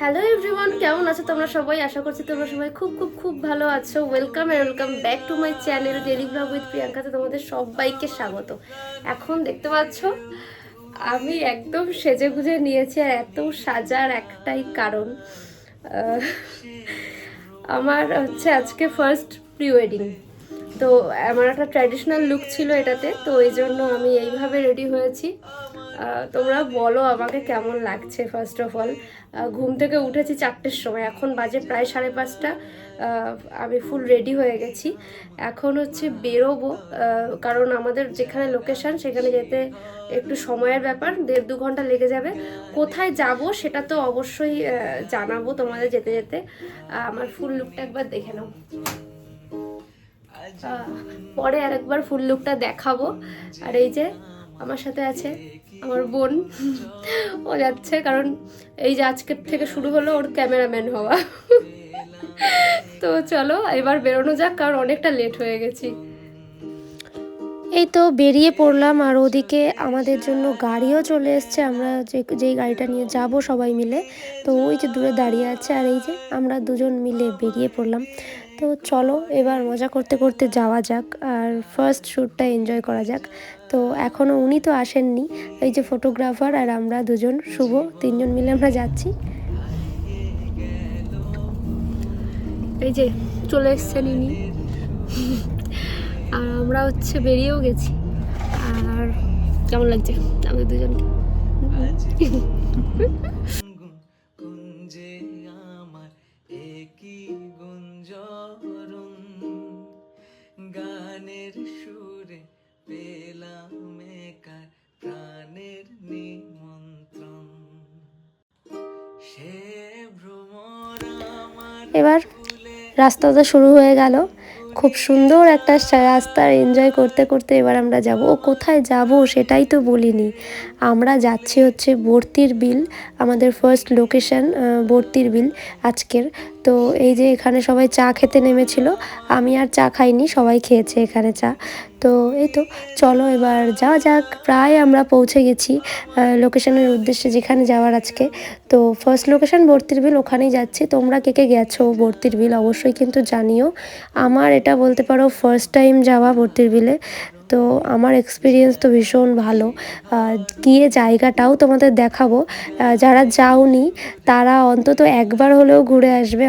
Hello everyone, কেমন আছো তোমরা সবাই? আশা করছি তোমরা সবাই খুব খুব খুব ভালো আছো। Welcome back to my channel daily blog with প্রিয়াঙ্কাতে তোমাদের সবাইকে স্বাগত। এখন দেখতে পাচ্ছ আমি একদম সেজে গুজে নিয়েছি, আর এত সাজার একটাই কারণ, আহ, আমার হচ্ছে আজকে ফার্স্ট প্রি ওয়েডিং। তো আমার একটা ট্র্যাডিশনাল লুক ছিল এটাতে, তো এই জন্য আমি এইভাবে রেডি হয়েছি। তোমরা বলো আমাকে কেমন লাগছে। ফার্স্ট অফ অল, ঘুম থেকে উঠেছি 4টের সময়, এখন বাজে প্রায় 5:30। আমি ফুল রেডি হয়ে গেছি। এখন হচ্ছে বেরোবো, কারণ আমাদের যেখানে লোকেশান সেখানে যেতে একটু সময়ের ব্যাপার, 1.5-2 ঘন্টা লেগে যাবে। কোথায় যাব সেটা তো অবশ্যই জানাবো তোমাদের যেতে যেতে। আমার ফুল লুকটা একবার দেখে নাও, পরে আরেকবার ফুল লুকটা দেখাবো। আর এই যে আমার সাথে আছে আমার বোন, ও যাচ্ছে, কারণ এই যে আজকের থেকে শুরু হলো ওর ক্যামেরাম্যান হওয়া। তো চলো এবার বেরোনো যাক, কারণ অনেকটা লেট হয়ে গেছি। এই তো বেরিয়ে পড়লাম, আর ওদিকে আমাদের জন্য গাড়িও চলে এসছে। আমরা যেই গাড়িটা নিয়ে যাব সবাই মিলে, তো ওই যে দূরে দাঁড়িয়ে আছে, আর এই যে আমরা দুজন মিলে বেরিয়ে পড়লাম। তো চলো এবার মজা করতে করতে যাওয়া যাক, আর ফার্স্ট শ্যুটটা এনজয় করা যাক। তো এখনও উনি তো আসেননি, এই যে ফটোগ্রাফার আর আমরা দুজন শুভ, তিনজন মিলে আমরা যাচ্ছি। এই যে চলে এসছেন ইনি, আর আমরা হচ্ছে বেরিয়েও গেছি। আর কেমন লাগছে আমাদের দুজনকে? গানের সুরে পেলাম একার প্রাণের নিমন্ত্রণ, সে ভ্রমর আমার এবার রাস্তাটা শুরু হয়ে গেল, খুব সুন্দর একটা রাস্তা এনজয় করতে করতে এবার আমরা যাব। ও কোথায় যাব সেটাই তো বলিনি। আমরা যাচ্ছি হচ্ছে বর্তির বিল, আমাদের ফার্স্ট লোকেশন বর্তির বিল আজকের। তো এই যে এখানে সবাই চা খেতে নেমেছিল, আমি আর চা খাইনি, সবাই খেয়েছে এখানে চা। তো এই তো চলো এবার যাওয়া যাক। প্রায় আমরা পৌঁছে গেছি লোকেশনের উদ্দেশ্যে, যেখানে যাওয়ার আজকে। তো ফার্স্ট লোকেশন বর্তির বিল, ওখানেই যাচ্ছি। তোমরা কে কে গেছো বর্তির বিল অবশ্যই কিন্তু জানিও। আমার এটা বলতে পারো ফার্স্ট টাইম যাওয়া বর্তির বিলে, তো আমার এক্সপিরিয়েন্স তো ভীষণ ভালো। গিয়ে জায়গাটাও তোমাদের দেখাবো। যারা যাওনি তারা অন্তত একবার হলেও ঘুরে আসবে,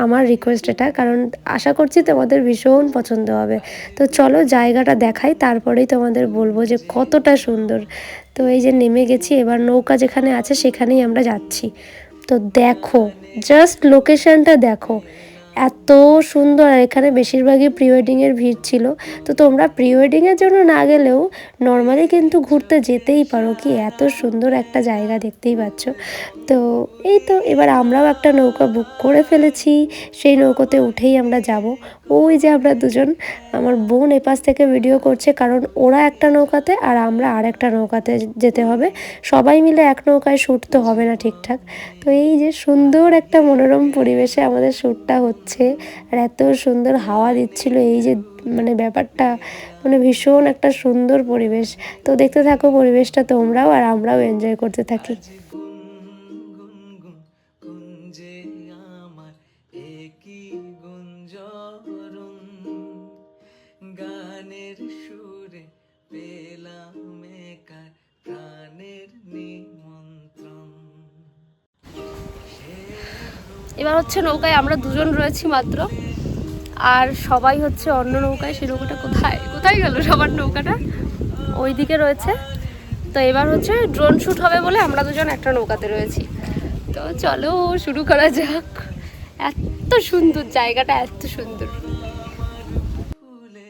আমার রিকোয়েস্ট এটা, কারণ আশা করছি তোমাদের ভীষণ পছন্দ হবে। তো চলো জায়গাটা দেখাই, তারপরেই তোমাদের বলবো যে কতটা সুন্দর। তো এই যে নেমে গেছি, এবার নৌকা যেখানে আছে সেখানেই আমরা যাচ্ছি। তো দেখো, জাস্ট লোকেশনটা দেখো, এত সুন্দর। আর এখানে বেশিরভাগই প্রি ওয়েডিংয়ের ভিড় ছিল। তো তোমরা প্রি ওয়েডিংয়ের জন্য না গেলেও নর্মালি কিন্তু ঘুরতে যেতেই পারো, কি এত সুন্দর একটা জায়গা দেখতেই পাচ্ছ। তো এই তো এবার আমরাও একটা নৌকা বুক করে ফেলেছি, সেই নৌকোতে উঠেই আমরা যাব। ওই যে আমরা দুজন, আমার বোন এপাশ থেকে ভিডিও করছে, কারণ ওরা একটা নৌকাতে আর আমরা আর একটা নৌকাতে যেতে হবে। সবাই মিলে এক নৌকায় শ্যুট তো হবে না ঠিকঠাক। তো এই যে সুন্দর একটা মনোরম পরিবেশে আমাদের শ্যুটটা হচ্ছে, আর এত সুন্দর হাওয়া দিচ্ছিল, এই যে মানে ব্যাপারটা, মানে ভীষণ একটা সুন্দর পরিবেশ। তো দেখতে থাকো পরিবেশটা তোমরাও, আর আমরাও এনজয় করতে থাকি। কুঞ্জে আমার একই গুঞ্জরণ, গানের সুরে পেলাম একার প্রাণের নিমন্ত্রণ। এবার হচ্ছে নৌকায় আমরা দুজন রয়েছি মাত্র, আর সবাই হচ্ছে অন্য নৌকায়। সেই নৌকাটা কোথায় কোথায় গেল সবার নৌকাটা? ওই দিকে রয়েছে। তো এবার হচ্ছে ড্রোন শ্যুট হবে বলে আমরা দুজন একটা নৌকাতে রয়েছি। তো চলো শুরু করা যাক। এত সুন্দর জায়গাটা, এত সুন্দর। ফুলে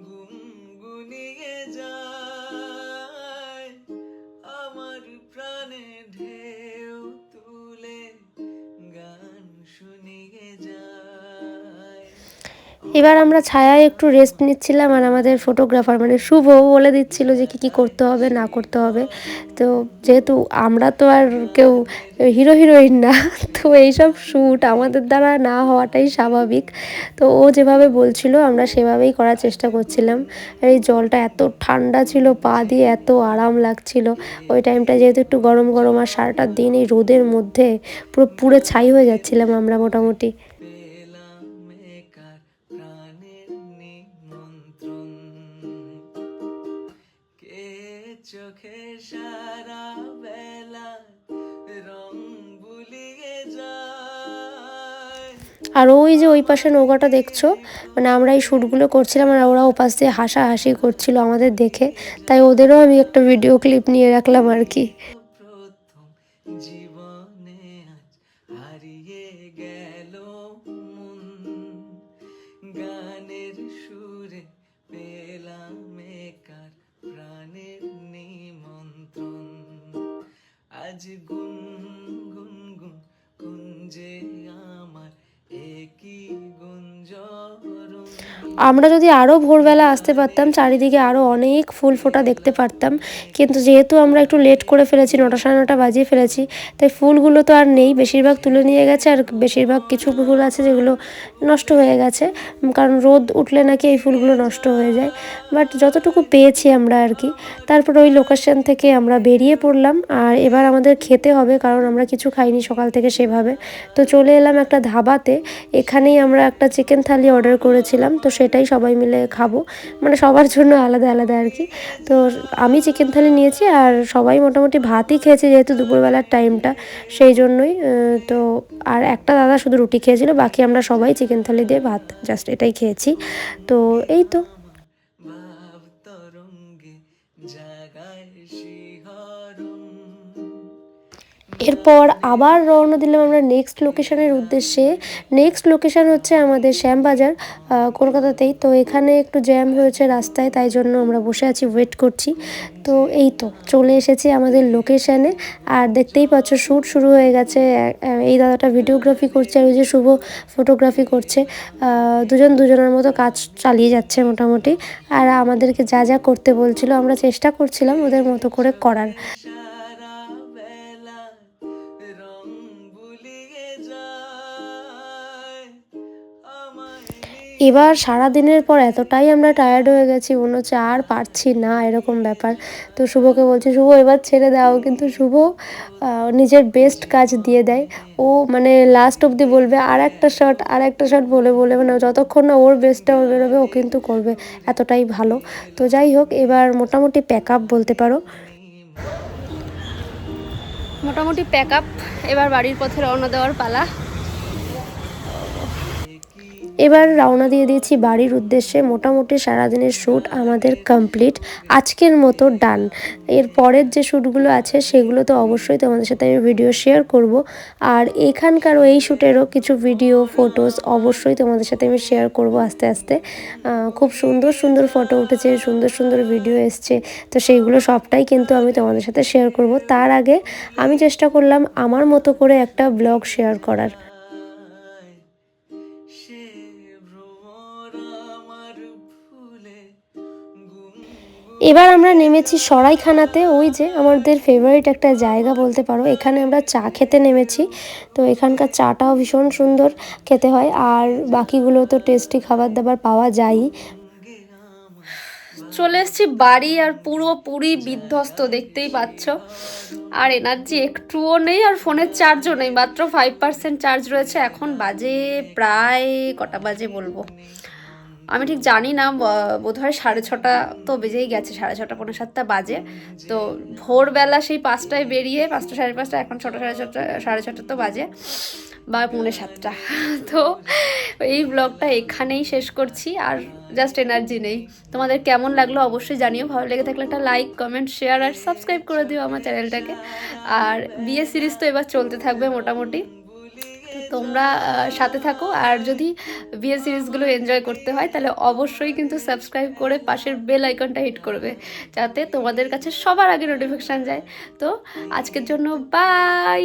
গুনগুনিয়ে যায় আমার প্রাণে, ঢেউ তুলে গান শুনিয়ে যায়। এবার আমরা ছায়ায় একটু রেস্ট নিচ্ছিলাম, আর আমাদের ফটোগ্রাফার মানে শুভ বলে দিচ্ছিল যে কী কী করতে হবে না করতে হবে। তো যেহেতু আমরা তো আর কেউ হিরো হিরোইন না, তো এইসব শ্যুট আমাদের দ্বারা না হওয়াটাই স্বাভাবিক। তো ও যেভাবে বলছিল আমরা সেভাবেই করার চেষ্টা করছিলাম। আর এই জলটা এত ঠান্ডা ছিল, পা দিয়ে এত আরাম লাগছিল। ওই টাইমটা যেহেতু একটু গরম গরম, আর সারাটা দিন এই রোদের মধ্যে পুরো পুড়ে ছাই হয়ে যাচ্ছিলাম আমরা মোটামুটি। পেলাম একার প্রাণের নিমন্ত্রণ, কে চোখে সারা বেলা রং বুলিয়ে যায়। আর ওই যে ওই পাশে নৌকাটা দেখছো, মানে আমরা এই শ্যুটগুলো করছিলাম আর ওরা ওপাশ দিয়ে হাসাহাসি করছিল আমাদের দেখে, তাই ওদেরও আমি একটা ভিডিও ক্লিপ নিয়ে রাখলাম আর কি। প্রথম জীবনে আজ হারিয়ে গেল মন, গানের সুরে পেলাম একার প্রাণের নিমন্ত্রণ, আজ গুন গুন গুন কুঞ্জে আমার একই গুঞ্জরণ। আমরা যদি আরও ভোরবেলা আসতে পারতাম, চারিদিকে আরও অনেক ফুল ফোটা দেখতে পারতাম, কিন্তু যেহেতু আমরা একটু লেট করে ফেলেছি, 9টা সাড়ে 9টা বাজিয়ে ফেলেছি, তাই ফুলগুলো তো আর নেই, বেশিরভাগ তুলে নিয়ে গেছে। আর বেশিরভাগ কিছু ফুল আছে যেগুলো নষ্ট হয়ে গেছে, কারণ রোদ উঠলে নাকি এই ফুলগুলো নষ্ট হয়ে যায়। বাট যতটুকু পেয়েছি আমরা আর কি। তারপর ওই লোকেশন থেকে আমরা বেরিয়ে পড়লাম, আর এবার আমাদের খেতে হবে, কারণ আমরা কিছু খাইনি সকাল থেকে সেভাবে। তো চলে এলাম একটা ধাবাতে, এখানেই আমরা একটা চিকেন থালি অর্ডার করেছিলাম, তো সেটাই সবাই মিলে খাবো, মানে সবার জন্য আলাদা আলাদা আর কি। তো আমি চিকেন থালি নিয়েছি, আর সবাই মোটামুটি ভাতই খেয়েছে যেহেতু দুপুরবেলার টাইমটা, সেই জন্যই। তো আর একটা দাদা শুধু রুটি খেয়েছিল, বাকি আমরা সবাই চিকেন থালি দিয়ে ভাত জাস্ট এটাই খেয়েছি। তো এই তো। ভাব তরঙ্গে জাগায় শিহরণ, এরপর আবার রওনা দিলাম আমরা নেক্সট লোকেশনের উদ্দেশ্যে। নেক্সট লোকেশন হচ্ছে আমাদের শ্যামবাজার, কলকাতাতেই। তো এখানে একটু জ্যাম হয়েছে রাস্তায়, তাই জন্য আমরা বসে আছি, ওয়েট করছি। তো এই তো চলে এসেছি আমাদের লোকেশানে, আর দেখতেই পাচ্ছ শ্যুট শুরু হয়ে গেছে। এই দাদাটা ভিডিওগ্রাফি করছে, আর ওই যে শুভ ফটোগ্রাফি করছে। দুজন দুজনের মতো কাজ চালিয়ে যাচ্ছে মোটামুটি। আর আমাদেরকে যা যা করতে বলছিল আমরা চেষ্টা করছিলাম ওদের মতো করে করার। সারা বেলা রং বুলিয়ে যায় আমায় নিয়ে। এবার সারা দিনের পর এতটাই আমরা টায়ার্ড হয়ে গেছি, মনে হচ্ছে আর পারছি না, এরকম ব্যাপার। তো শুভকে বলছি, শুভ এবার ছেড়ে দাও, কিন্তু শুভ নিজের বেস্ট কাজ দিয়ে দেয়। ও মানে লাস্ট অবধি বলবে আর একটা শট, আর একটা শট বলে বলে, মানে যতক্ষণ না ওর বেস্টটা ওর বেরোবে ও কিন্তু করবে, এতটাই ভালো। তো যাই হোক, এবার মোটামুটি প্যাক আপ বলতে পারো। মোটামুটি প্যাক আপ, এবার বাড়ির পথে রওনা দেওয়ার পালা। এবার রওনা দিয়ে দিয়েছি বাড়ির উদ্দেশ্যে। মোটামুটি সারাদিনের শ্যুট আমাদের কমপ্লিট, আজকের মতো ডান। এর পরের যে শ্যুটগুলো আছে সেগুলো তো অবশ্যই তোমাদের সাথে আমি ভিডিও শেয়ার করব, আর এখানকারও এই শ্যুটেরও কিছু ভিডিও ফটোস অবশ্যই তোমাদের সাথে আমি শেয়ার করব আস্তে আস্তে। খুব সুন্দর সুন্দর ফটো উঠেছে, সুন্দর সুন্দর ভিডিও এসছে, তো সেইগুলো সবটাই কিন্তু আমি তোমাদের সাথে শেয়ার করব। তার আগে আমি চেষ্টা করলাম আমার মতো করে একটা ব্লগ শেয়ার করার। সে ভ্রমর আমার ফুলে গুম এবার আমরা নেমেছি সরাইখানাতে, ওই যে আমাদের ফেভারিট একটা জায়গা বলতে পারো। এখানে আমরা চা খেতে নেমেছি। তো এখানকার চাটাও ভীষণ সুন্দর খেতে হয়, আর বাকিগুলো তো টেস্টি খাবার দাবার পাওয়া যায়ই। চলে এসেছি বাড়ি, আর পুরোপুরি বিধ্বস্ত দেখতেই পাচ্ছ, আর এনার্জি একটুও নেই, আর ফোনের চার্জও নেই, মাত্র 5% চার্জ রয়েছে। এখন বাজে প্রায় কটা বাজে বলবো আমি ঠিক জানি না, বোধহয় 6:30 তো বেজেই গেছে, 6:30 পৌনে 7টা বাজে। তো ভোরবেলা সেই 5টায় বেরিয়ে, 5টা 5:30, এখন 6টা 6:30, 6:30 তো বাজে, বা পৌনে 7টা। তো এই ব্লগটা এখানেই শেষ করছি, আর জাস্ট এনার্জি নেই। তোমাদের কেমন লাগলো অবশ্যই জানিও, ভালো লেগে থাকলে একটা লাইক কমেন্ট শেয়ার আর সাবস্ক্রাইব করে দিও আমার চ্যানেলটাকে। আর বিয়ে সিরিজ তো এবার চলতে থাকবে মোটামুটি, তো তোমরা সাথে থাকো। আর যদি বিয়ে সিরিজগুলো এনজয় করতে হয় তাহলে অবশ্যই কিন্তু সাবস্ক্রাইব করে পাশের বেল আইকনটা হিট করবে, যাতে তোমাদের কাছে সবার আগে নোটিফিকেশান যায়। তো আজকের জন্য বাই।